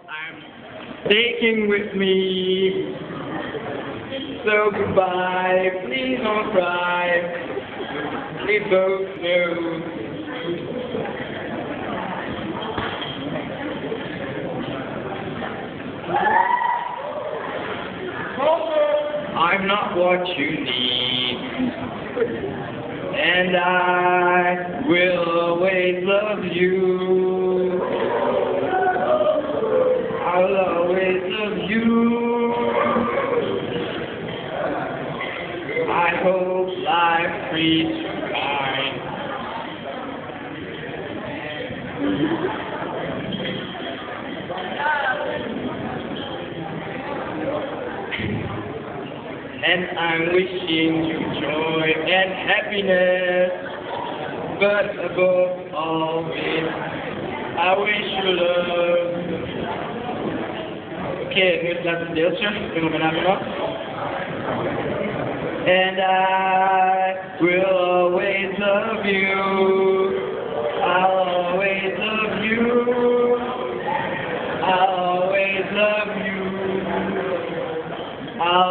I'm taking with me. So goodbye, please don't cry. We both know. I'm not what you need, and I will always love you. I'll always love you. I hope life treats you kind. And I'm wishing you joy and happiness, but above all this, I wish you love. Oké, nu het laatste deeltje. Ik ben bijna af. And I will always love you. I'll always love you. I'll always love you. I'll